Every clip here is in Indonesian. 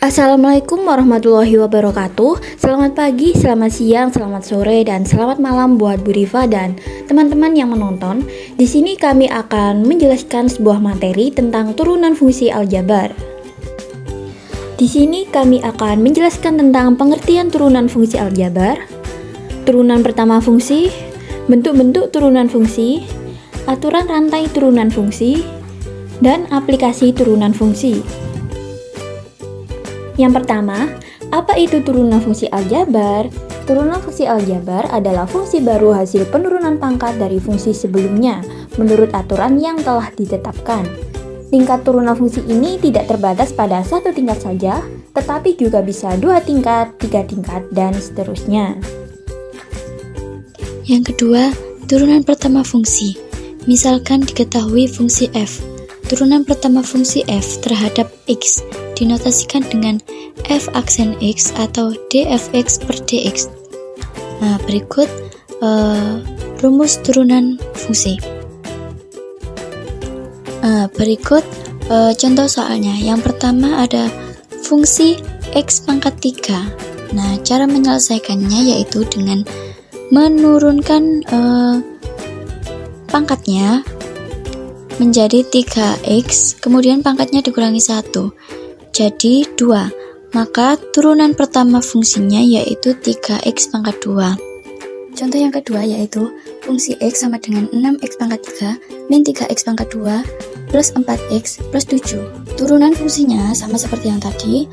Assalamualaikum warahmatullahi wabarakatuh. Selamat pagi, selamat siang, selamat sore, dan selamat malam buat Bu Rifa dan teman-teman yang menonton. Di sini kami akan menjelaskan sebuah materi tentang turunan fungsi aljabar. Di sini kami akan menjelaskan tentang pengertian turunan fungsi aljabar, turunan pertama fungsi, bentuk-bentuk turunan fungsi, aturan rantai turunan fungsi, dan aplikasi turunan fungsi. Yang pertama, apa itu turunan fungsi aljabar? Turunan fungsi aljabar adalah fungsi baru hasil penurunan pangkat dari fungsi sebelumnya menurut aturan yang telah ditetapkan. Tingkat turunan fungsi ini tidak terbatas pada satu tingkat saja, tetapi juga bisa 2 tingkat, 3 tingkat, dan seterusnya. Yang kedua, turunan pertama fungsi. Misalkan diketahui fungsi f. Turunan pertama fungsi f terhadap x dinotasikan dengan f aksen x atau dfx per dx. Nah, berikut rumus turunan fungsi. Berikut contoh soalnya. Yang pertama ada fungsi x pangkat 3. Nah, cara menyelesaikannya yaitu dengan menurunkan pangkatnya menjadi 3x, kemudian pangkatnya dikurangi 1, jadi 2. Maka turunan pertama fungsinya yaitu 3x pangkat 2. Contoh yang kedua yaitu fungsi x sama dengan 6x pangkat 3 min 3x pangkat 2 plus 4x plus 7. Turunan fungsinya sama seperti yang tadi,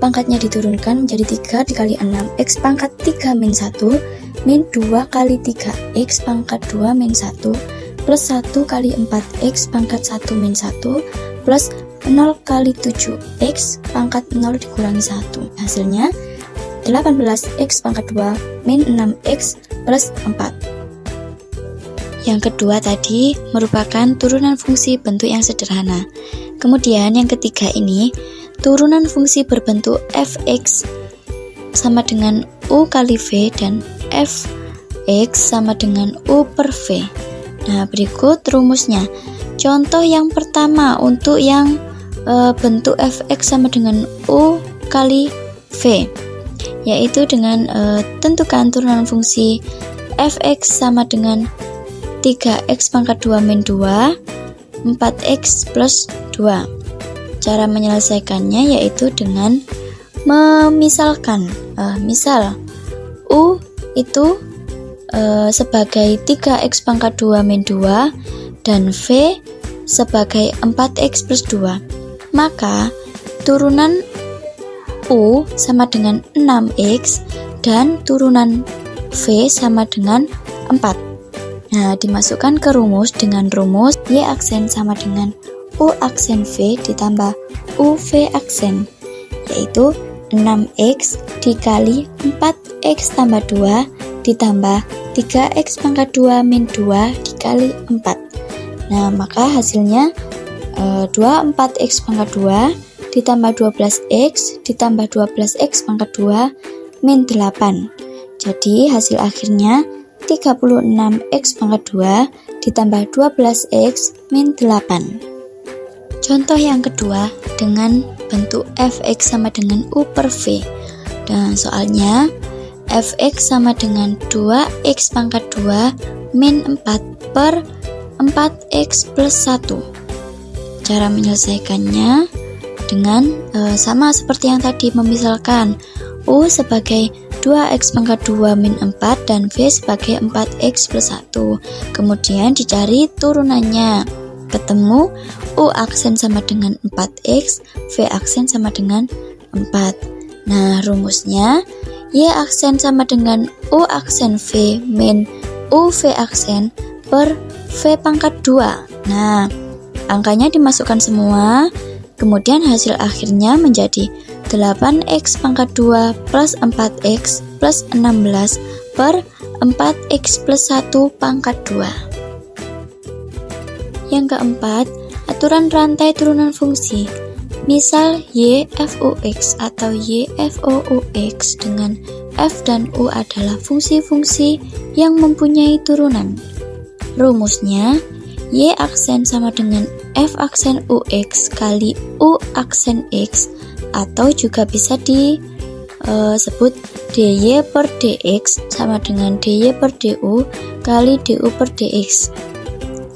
pangkatnya diturunkan menjadi 3 dikali 6, x pangkat 3 min 1 min 2 kali 3x pangkat 2 min 1 plus 1 kali 4x pangkat 1 min 1 plus 0 kali 7x pangkat 0 dikurangi 1. Hasilnya 18x pangkat 2 min 6x plus 4. Yang kedua tadi merupakan turunan fungsi bentuk yang sederhana. Kemudian yang ketiga ini turunan fungsi berbentuk fx sama dengan u kali v dan fx sama dengan u per v. Nah, berikut rumusnya. Contoh yang pertama untuk yang bentuk fx sama dengan u kali v, yaitu dengan tentukan turunan fungsi fx sama dengan 3x pangkat 2 min 2, 4x plus 2. Cara menyelesaikannya yaitu dengan memisalkan. Misal u itu sebagai 3x pangkat 2 min 2 dan v sebagai 4x plus 2. Maka turunan u sama dengan 6x dan turunan v sama dengan 4. Nah, dimasukkan ke rumus dengan rumus y aksen sama dengan u aksen v ditambah u v aksen, yaitu 6x dikali 4x tambah 2 ditambah 3x pangkat 2 min 2 dikali 4. Nah, maka hasilnya 24x pangkat 2 ditambah 12x ditambah 12x pangkat 2 min 8. Jadi hasil akhirnya 36x pangkat 2 ditambah 12x min 8. Contoh yang kedua dengan bentuk fx sama dengan u per v. Dan soalnya fx sama dengan 2x pangkat 2 min 4 per 4x plus 1. Cara menyelesaikannya dengan sama seperti yang tadi, memisalkan u sebagai 2x pangkat 2 min 4 dan v sebagai 4x plus 1. Kemudian dicari turunannya. Ketemu u aksen sama dengan 4x, v aksen sama dengan 4. Nah, rumusnya y aksen sama dengan u aksen v min u v aksen per v pangkat 2. Nah, angkanya dimasukkan semua, kemudian hasil akhirnya menjadi 8x pangkat 2 plus 4x plus 16 per 4x plus 1 pangkat 2. Yang keempat, aturan rantai turunan fungsi. Misal y f u x atau y f o u x dengan f dan u adalah fungsi-fungsi yang mempunyai turunan. Rumusnya y aksen sama dengan f aksen ux kali u aksen x atau juga bisa disebut dy per dx sama dengan dy per du kali du per dx.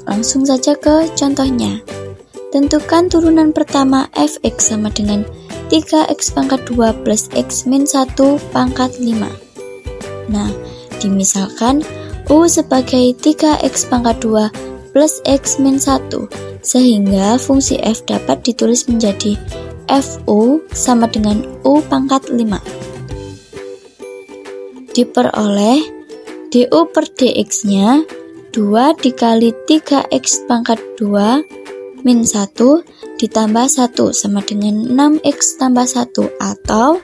Langsung saja ke contohnya. Tentukan turunan pertama fx sama dengan 3x pangkat 2 plus x min 1 pangkat 5. Nah, dimisalkan u sebagai 3x pangkat 2 plus x min 1, sehingga fungsi f dapat ditulis menjadi fu sama dengan u pangkat 5. Diperoleh du per dx-nya 2 dikali 3x pangkat 2 min 1 ditambah 1 sama dengan 6x tambah 1 atau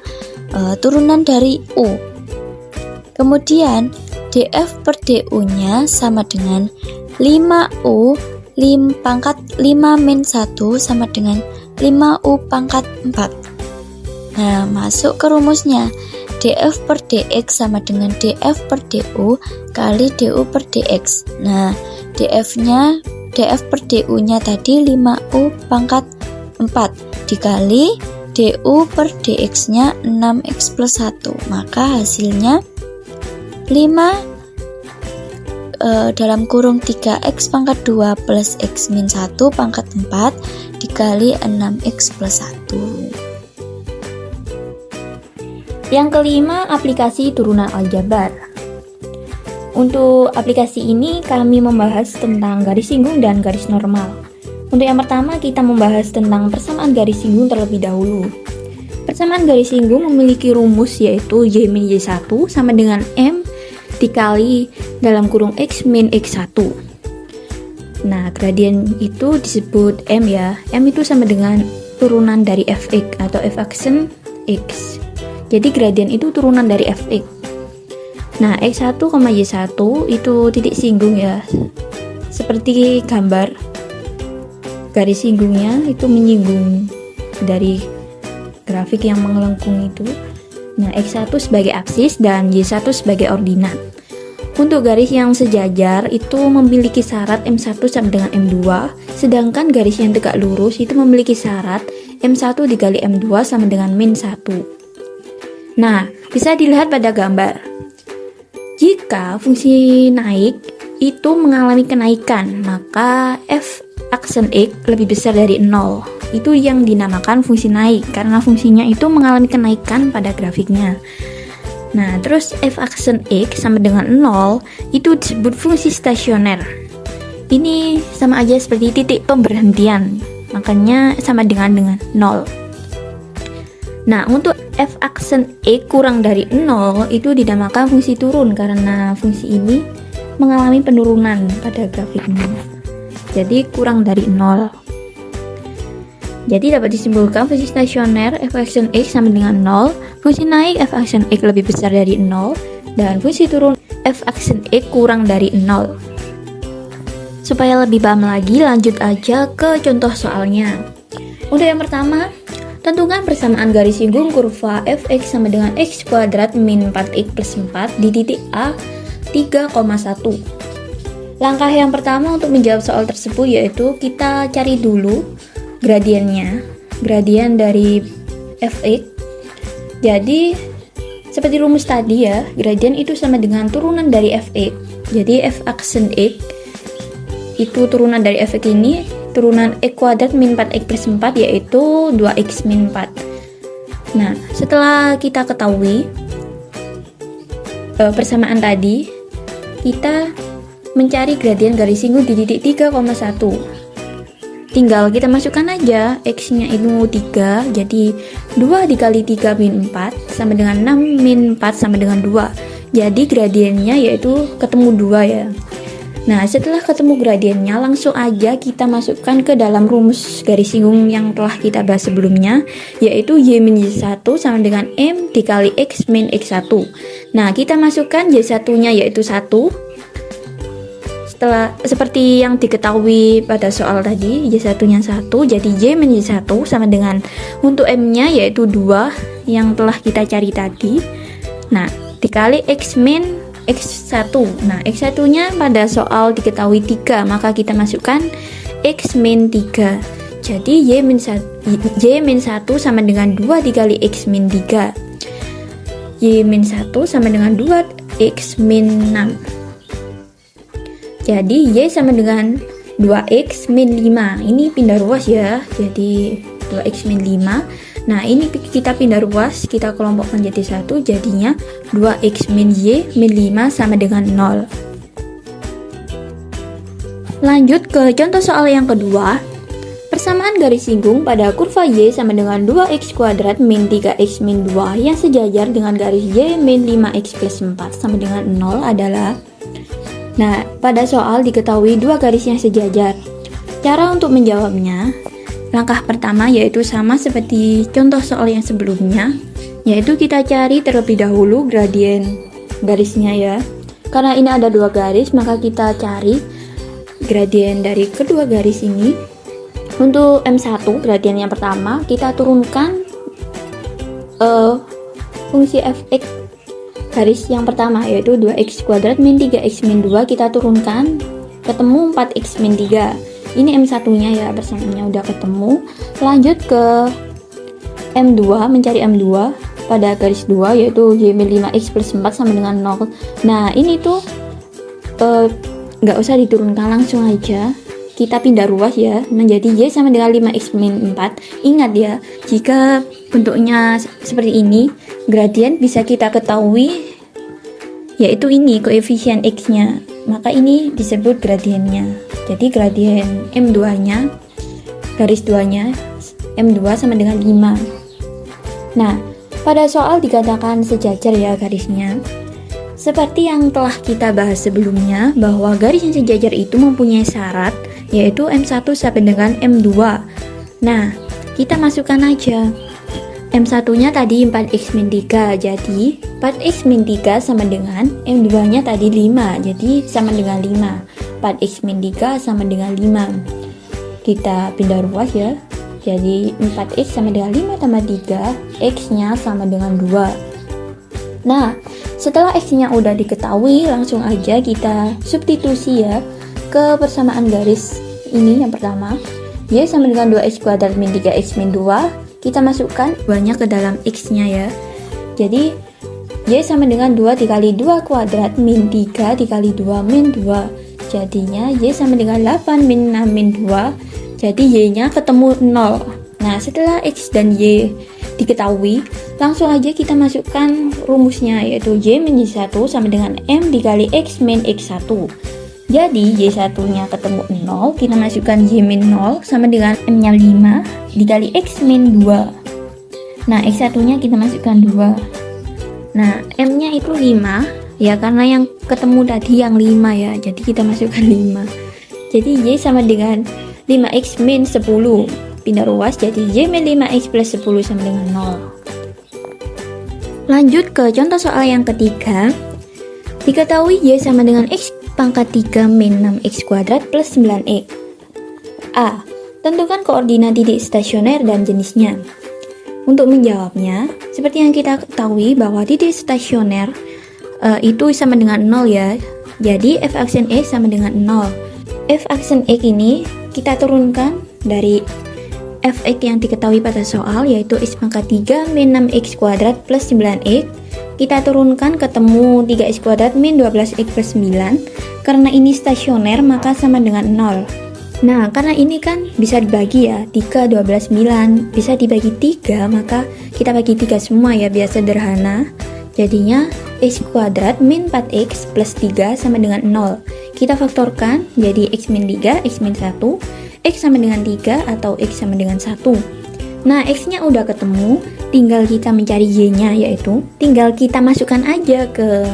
turunan dari u. Kemudian df per du-nya sama dengan 5u pangkat 5 min 1 sama dengan 5u pangkat 4. Nah, masuk ke rumusnya. df per dx sama dengan df per du kali du per dx. Nah, df per du-nya tadi 5u pangkat 4 dikali du per dx-nya 6x plus 1. Maka hasilnya 5 dalam kurung 3x pangkat 2 plus x min 1 pangkat 4 dikali 6x plus 1. Yang kelima, aplikasi turunan aljabar. Untuk aplikasi ini kami membahas tentang garis singgung dan garis normal. Untuk yang pertama, kita membahas tentang persamaan garis singgung terlebih dahulu. Persamaan garis singgung memiliki rumus yaitu y min y1 sama dengan m dikali dalam kurung x min x1. Nah, gradien itu disebut m ya. M itu sama dengan turunan dari fx atau f aksen x. Jadi gradien itu turunan dari fx. Nah, x1, y1 itu titik singgung ya. Seperti gambar garis singgungnya itu menyinggung dari grafik yang mengelengkung itu. Nah, x1 sebagai absis dan y1 sebagai ordinat. Untuk garis yang sejajar itu memiliki syarat m1 sama dengan m2, sedangkan garis yang tegak lurus itu memiliki syarat m1 dikali m2 sama dengan min 1. Nah, bisa dilihat pada gambar. Jika fungsi naik itu mengalami kenaikan, maka f aksen x lebih besar dari 0. Itu yang dinamakan fungsi naik, karena fungsinya itu mengalami kenaikan pada grafiknya. Nah, terus f aksen x sama dengan 0 itu disebut fungsi stasioner. Ini sama aja seperti titik pemberhentian, makanya sama dengan 0. Nah, untuk f aksen x kurang dari 0 itu dinamakan fungsi turun karena fungsi ini mengalami penurunan pada grafiknya. Jadi kurang dari 0. Jadi dapat disimpulkan fungsi stasioner f aksen x sama dengan 0, fungsi naik f aksen x lebih besar dari 0, dan fungsi turun f aksen x kurang dari 0. Supaya lebih paham lagi, lanjut aja ke contoh soalnya. Untuk yang pertama, tentukan persamaan garis singgung kurva fx sama dengan x kuadrat min 4x plus 4 di titik A 3,1. Langkah yang pertama untuk menjawab soal tersebut yaitu kita cari dulu gradiennya, gradien dari fx. Jadi seperti rumus tadi ya, gradien itu sama dengan turunan dari fx. Jadi f aksen x itu turunan dari fx ini turunan x kuadrat min 4x plus 4 yaitu 2x min 4. Nah, setelah kita ketahui persamaan tadi, kita mencari gradien garis singgung di titik 3,1. Tinggal kita masukkan aja x-nya itu 3, jadi 2 dikali 3 min 4 sama dengan 6 min 4 sama dengan 2. Jadi gradiennya yaitu ketemu 2 ya. Nah, setelah ketemu gradiennya, langsung aja kita masukkan ke dalam rumus garis singgung yang telah kita bahas sebelumnya, yaitu y min y1 sama dengan m dikali x min x1. Nah, kita masukkan y1-nya yaitu 1. Setelah seperti yang diketahui pada soal tadi, y1-nya 1, jadi y min y1 sama dengan untuk m-nya yaitu 2 yang telah kita cari tadi. Nah, dikali x min x1. Nah, x1-nya pada soal diketahui 3, maka kita masukkan x min 3. Jadi Y-1 sama dengan 2 dikali X min 3. Y-1 sama dengan 2X min 6. Jadi Y sama dengan 2X min 5. Ini pindah ruas ya. Jadi 2X min 5. Nah, ini kita pindah ruas, kita kelompokkan jadi 1, jadinya 2X min Y min 5 sama dengan 0. Lanjut ke contoh soal yang kedua. Persamaan garis singgung pada kurva Y sama dengan 2X kuadrat min 3X min 2 yang sejajar dengan garis Y min 5X plus 4 sama dengan 0 adalah. Nah, pada soal diketahui dua garis yang sejajar. Cara untuk menjawabnya, langkah pertama yaitu sama seperti contoh soal yang sebelumnya, yaitu kita cari terlebih dahulu gradien garisnya ya. Karena ini ada dua garis, maka kita cari gradien dari kedua garis ini. Untuk M1 gradien yang pertama kita turunkan fungsi fx garis yang pertama yaitu 2x kuadrat min 3x min 2, kita turunkan ketemu 4x min 3. Ini M1 nya ya, persamaannya udah ketemu. Lanjut ke M2, mencari M2 pada garis 2 yaitu y min 5x plus 4 sama dengan 0. Nah ini tuh nggak usah diturunkan, langsung aja kita pindah ruas ya, menjadi Y sama dengan 5x min 4. Ingat ya, jika bentuknya seperti ini, gradien bisa kita ketahui yaitu ini koefisien X nya, maka ini disebut gradiennya. Jadi gradien M2 nya, garis 2 nya M2 sama dengan 5. Nah, pada soal dikatakan sejajar ya garisnya. Seperti yang telah kita bahas sebelumnya, bahwa garis yang sejajar itu mempunyai syarat, yaitu M1 sama dengan M2. Nah, kita masukkan aja. M1 nya tadi 4x min 3, jadi 4x min 3 sama dengan M2 nya tadi 5, jadi sama dengan 5. 4x min 3 sama dengan 5. Kita pindah ruas ya, jadi 4x sama dengan 5 tambah 3, x nya sama dengan 2. Nah, setelah X-nya udah diketahui, langsung aja kita substitusi ya ke persamaan garis ini yang pertama. Y sama dengan 2X kuadrat min 3X min 2, kita masukkan 2-nya ke dalam X-nya ya. Jadi Y sama dengan 2 dikali 2 kuadrat min 3 dikali 2 min 2. Jadinya Y sama dengan 8 min 6 min 2. Jadi Y-nya ketemu 0. Nah, setelah X dan Y diketahui, langsung aja kita masukkan rumusnya, yaitu Y min Y1 sama dengan M dikali X min X1. Jadi Y1 nya ketemu 0, kita masukkan Y min 0 sama dengan M nya 5 dikali X min 2. Nah, X1 nya kita masukkan 2. Nah, M nya itu 5 ya, karena yang ketemu tadi yang 5 ya, jadi kita masukkan 5. Jadi Y sama dengan 5X min 10. Pindah ruas, jadi Y min 5X plus 10 sama dengan 0. Lanjut ke contoh soal yang ketiga. Diketahui Y sama dengan X pangkat 3 min 6X kuadrat plus 9X. A. Tentukan koordinat titik stasioner dan jenisnya. Untuk menjawabnya, seperti yang kita ketahui bahwa titik stasioner itu sama dengan 0 ya. Jadi F aksen X sama dengan 0. F aksen X ini kita turunkan dari Fx yang diketahui pada soal, yaitu X pangkat 3 min 6X kuadrat plus 9X. Kita turunkan ketemu 3X kuadrat min 12X plus 9. Karena ini stasioner maka sama dengan 0. Nah, karena ini kan bisa dibagi ya, 3, 12, 9 bisa dibagi 3, maka kita bagi 3 semua ya, biar sederhana. Jadinya X kuadrat min 4X plus 3 sama dengan 0. Kita faktorkan jadi X min 3, X min 1, X sama dengan 3 atau X sama dengan 1. Nah, X nya udah ketemu, tinggal kita mencari Y nya, yaitu tinggal kita masukkan aja ke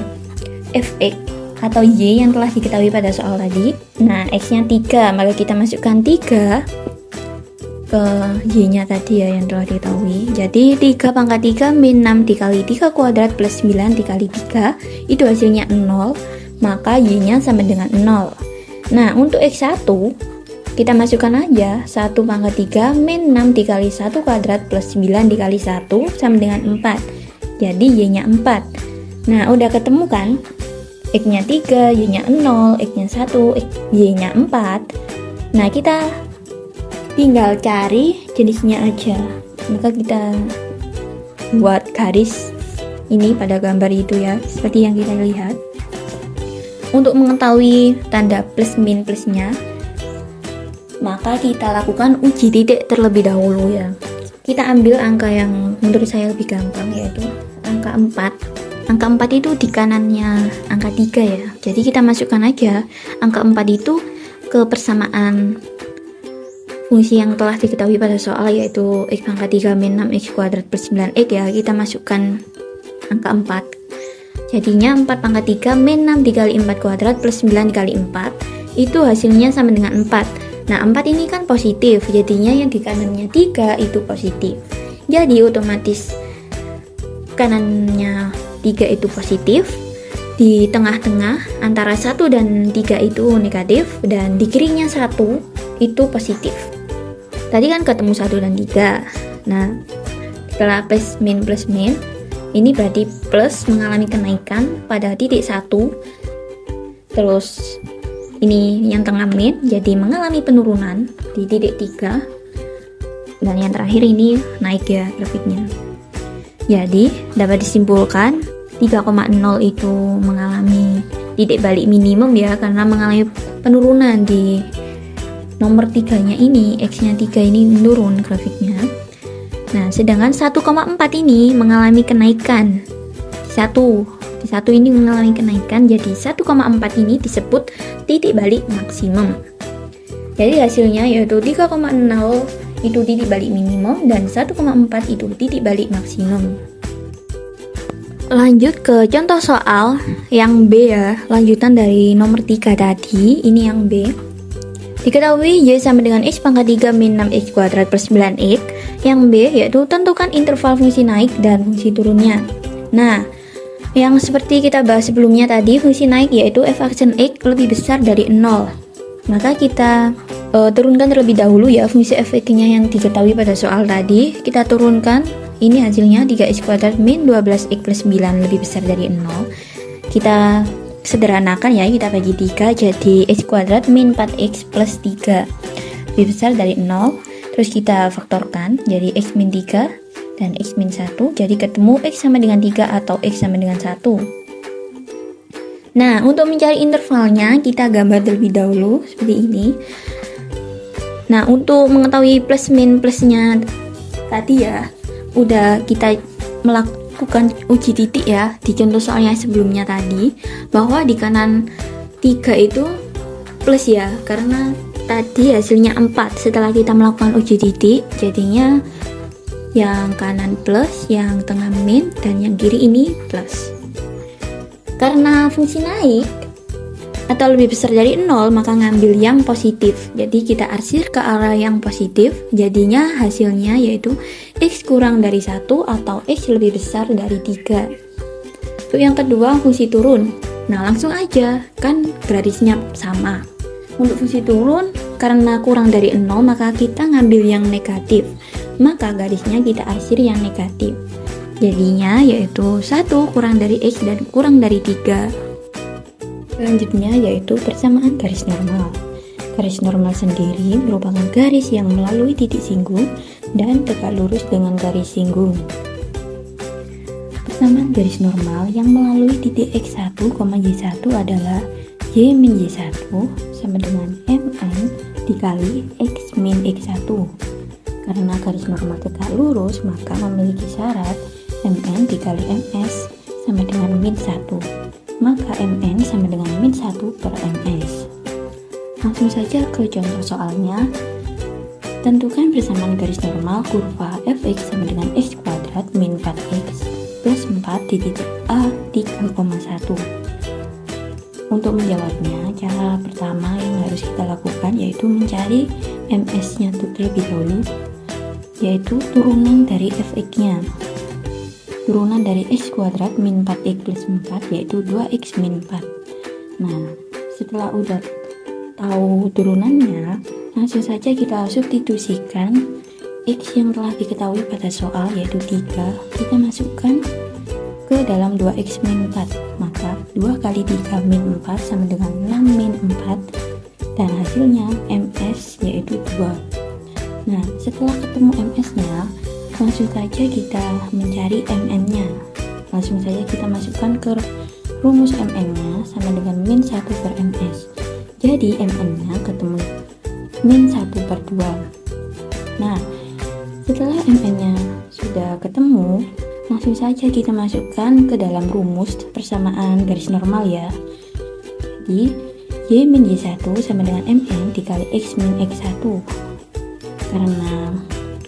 Fx atau Y yang telah diketahui pada soal tadi. Nah, X nya 3, maka kita masukkan 3 ke Y nya tadi ya yang telah diketahui. Jadi 3 pangkat 3 min 6 dikali 3 kuadrat plus 9 dikali 3, itu hasilnya 0, maka Y nya sama dengan 0. Nah, untuk X1 kita masukkan aja 1 pangkat 3 min 6 dikali 1 kuadrat plus 9 dikali 1 sama dengan 4. Jadi Y nya 4. Nah, udah ketemu kan? X nya 3, Y nya 0, X nya 1, Y nya 4. Nah, kita tinggal cari jenisnya aja. Maka kita buat garis ini pada gambar itu ya, seperti yang kita lihat. Untuk mengetahui tanda plus min plusnya, maka kita lakukan uji titik terlebih dahulu ya. Kita ambil angka yang menurut saya lebih gampang, yaitu angka 4. Angka 4 itu di kanannya angka 3 ya. Jadi kita masukkan aja angka 4 itu ke persamaan fungsi yang telah diketahui pada soal, yaitu x pangkat 3 min 6x kuadrat plus 9x ya. Kita masukkan angka 4. Jadinya 4 pangkat 3 min 6 dikali 4 kuadrat plus 9 dikali 4, itu hasilnya sama dengan 4. Nah 4 ini kan positif, jadinya yang di kanannya 3 itu positif. Jadi otomatis kanannya 3 itu positif, di tengah-tengah antara 1 dan 3 itu negatif, dan di kirinya 1 itu positif. Tadi kan ketemu 1 dan 3. Nah setelah plus min, ini berarti plus mengalami kenaikan pada titik 1. Terus ini yang tengah min jadi mengalami penurunan di titik 3. Dan yang terakhir ini naik ya grafiknya. Jadi dapat disimpulkan 3,0 itu mengalami titik balik minimum ya, karena mengalami penurunan di nomor 3 nya ini, x nya 3 ini menurun grafiknya. Nah, sedangkan 1,4 ini mengalami kenaikan. Di satu ini mengalami kenaikan, jadi 1,4 ini disebut titik balik maksimum. Jadi hasilnya yaitu 3,0 itu titik balik minimum dan 1,4 itu titik balik maksimum. Lanjut ke contoh soal yang B ya, lanjutan dari nomor 3 tadi. Ini yang B. Diketahui Y sama dengan X pangkat 3 min 6X kuadrat plus 9X. Yang B yaitu tentukan interval fungsi naik dan fungsi turunnya. Nah, yang seperti kita bahas sebelumnya tadi, fungsi naik yaitu f aksen X lebih besar dari 0. Maka kita turunkan terlebih dahulu ya fungsi f(x)-nya yang diketahui pada soal tadi. Kita turunkan, ini hasilnya 3x kuadrat min 12x plus 9 lebih besar dari 0. Kita sederhanakan ya, kita bagi 3 jadi x kuadrat min 4x plus 3 lebih besar dari 0. Terus kita faktorkan jadi x min 3 dan x min 1, jadi ketemu x sama dengan 3 atau x sama dengan 1. Nah, untuk mencari intervalnya kita gambar terlebih dahulu seperti ini. Nah, untuk mengetahui plus min plusnya tadi ya, udah kita melakukan uji titik ya di contoh soalnya sebelumnya tadi, bahwa di kanan 3 itu plus ya, karena tadi hasilnya 4. Setelah kita melakukan uji titik, jadinya yang kanan plus, yang tengah min, dan yang kiri ini plus. Karena fungsi naik atau lebih besar dari 0, maka ngambil yang positif. Jadi kita arsir ke arah yang positif, jadinya hasilnya yaitu x kurang dari 1 atau x lebih besar dari 3. Untuk yang kedua, fungsi turun. Nah, langsung aja, kan garisnya sama. Untuk fungsi turun, karena kurang dari 0, maka kita ngambil yang negatif. Maka garisnya kita arsir yang negatif. Jadinya yaitu 1 kurang dari x dan kurang dari 3. Selanjutnya yaitu persamaan garis normal. Garis normal sendiri merupakan garis yang melalui titik singgung dan tegak lurus dengan garis singgung. Persamaan garis normal yang melalui titik x1, y1 adalah y min y1 sama dengan mn dikali x min x1. Karena garis normal tegak lurus, maka memiliki syarat mn dikali ms sama dengan min 1. Maka mn sama dengan min 1 per ms. Langsung saja ke contoh soalnya. Tentukan persamaan garis normal kurva fx sama dengan x kuadrat min 4x plus 4 di titik A 3,1. Untuk menjawabnya, cara pertama yang harus kita lakukan yaitu mencari ms-nya terlebih dahulu, yaitu turunan dari fx-nya. Turunan dari x kuadrat min 4x plus 4 yaitu 2x min 4. Nah, setelah udah tahu turunannya, langsung saja kita substitusikan x yang telah diketahui pada soal yaitu 3, kita masukkan ke dalam 2x min 4. Maka 2 kali 3 min 4 sama dengan 6 min 4, dan hasilnya ms yaitu 2. Nah, setelah ketemu ms-nya, langsung saja kita mencari mn-nya. Langsung saja kita masukkan ke rumus mn-nya sama dengan min 1 per ms. Jadi mn-nya ketemu min 1 per 2. Nah, setelah mn-nya sudah ketemu, langsung saja kita masukkan ke dalam rumus persamaan garis normal ya. Jadi y min y1 sama dengan mn dikali x min x1. Karena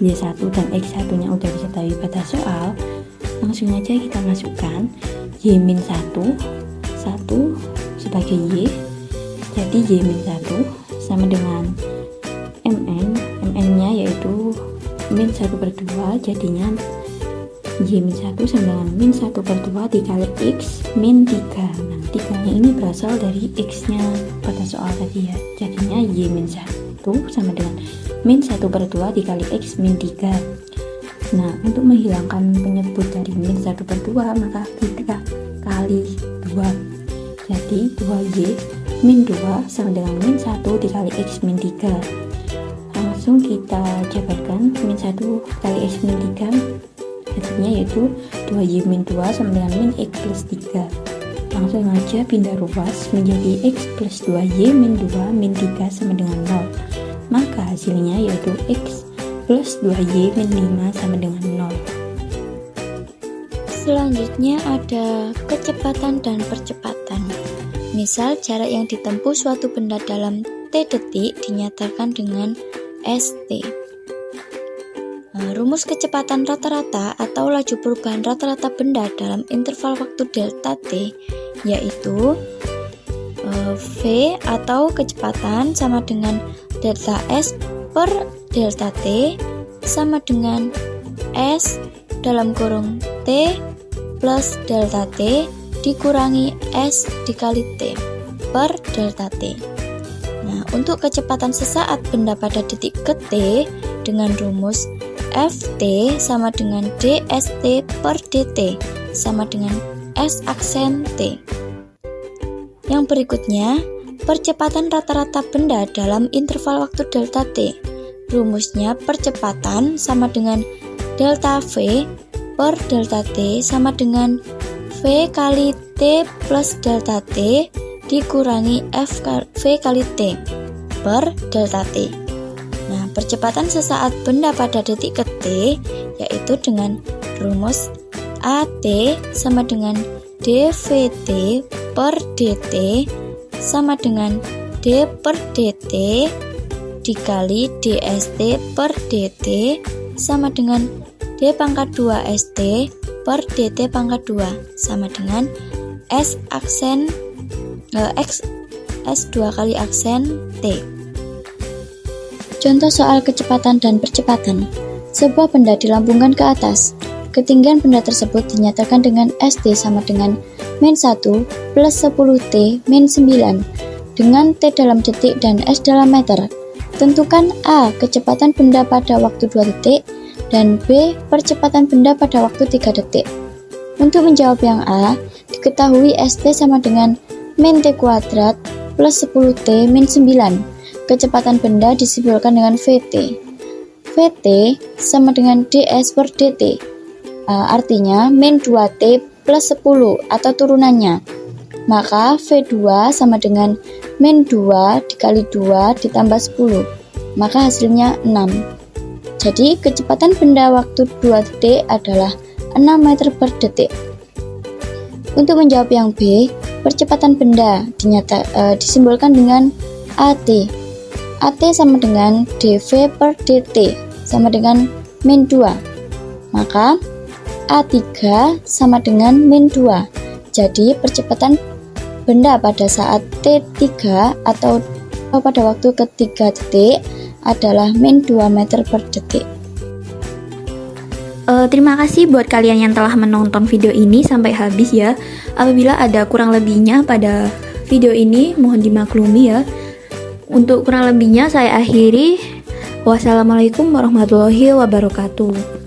y1 dan x1 nya udah disertai pada soal, langsung aja kita masukkan y min 1 sebagai y. Jadi y min 1 sama dengan mn nya yaitu min 1 per 2, jadinya y min 1 sama dengan min 1 per 2 dikali x min 3. Nah, 3 nya ini berasal dari x nya pada soal tadi ya, jadinya y min 1 sama dengan min 1 per 2 dikali x min 3. Nah, untuk menghilangkan penyebut dari min 1 per 2, maka kita kali 2. Jadi 2y min 2 sama dengan min 1 dikali x min 3. Langsung kita jabarkan min 1 kali x min 3, hasilnya yaitu 2y min 2 sama dengan min x plus 3. Langsung aja pindah ruas menjadi x plus 2y min 2 min 3 sama dengan 0. Maka hasilnya yaitu x plus 2y min 5 sama dengan 0. Selanjutnya ada kecepatan dan percepatan. Misal jarak yang ditempuh suatu benda dalam t detik dinyatakan dengan st. Rumus kecepatan rata-rata atau laju perubahan rata-rata benda dalam interval waktu delta t yaitu v atau kecepatan sama dengan delta s per delta t sama dengan s dalam kurung t plus delta t dikurangi s dikali t per delta t. Nah, untuk kecepatan sesaat benda pada detik ke t dengan rumus ft sama dengan dst per dt sama dengan s aksen t. Yang berikutnya, percepatan rata-rata benda dalam interval waktu delta t. Rumusnya percepatan sama dengan delta v per delta t sama dengan v kali t plus delta t dikurangi v kali t per delta t. Nah, percepatan sesaat benda pada detik ke t yaitu dengan rumus at sama dengan dvt per dt sama dengan d per dt dikali dst per dt sama dengan d pangkat 2 st per dt pangkat 2 sama dengan s aksen x s 2 kali aksen t. Contoh soal kecepatan dan percepatan. Sebuah benda dilambungkan ke atas. Ketinggian benda tersebut dinyatakan dengan st sama dengan min 1 plus 10t min 9 dengan t dalam detik dan s dalam meter. Tentukan a. kecepatan benda pada waktu 2 detik dan b. percepatan benda pada waktu 3 detik. Untuk menjawab yang a, diketahui st sama dengan min t kuadrat plus 10t min 9. Kecepatan benda disimbolkan dengan vt. Vt sama dengan ds per dt. Artinya min 2t plus 10 atau turunannya. Maka V2 sama dengan min 2 dikali 2 ditambah 10. Maka hasilnya 6. Jadi kecepatan benda waktu 2 detik adalah 6 meter per detik. Untuk menjawab yang B, percepatan benda disimbolkan dengan AT. AT sama dengan dV per dt sama dengan min 2. Maka A3 sama dengan min 2. Jadi percepatan benda pada saat T3 atau pada waktu ketiga detik adalah min 2 meter per detik. Terima kasih buat kalian yang telah menonton video ini sampai habis ya. Apabila ada kurang lebihnya pada video ini, mohon dimaklumi ya. Untuk kurang lebihnya saya akhiri. Wassalamualaikum warahmatullahi wabarakatuh.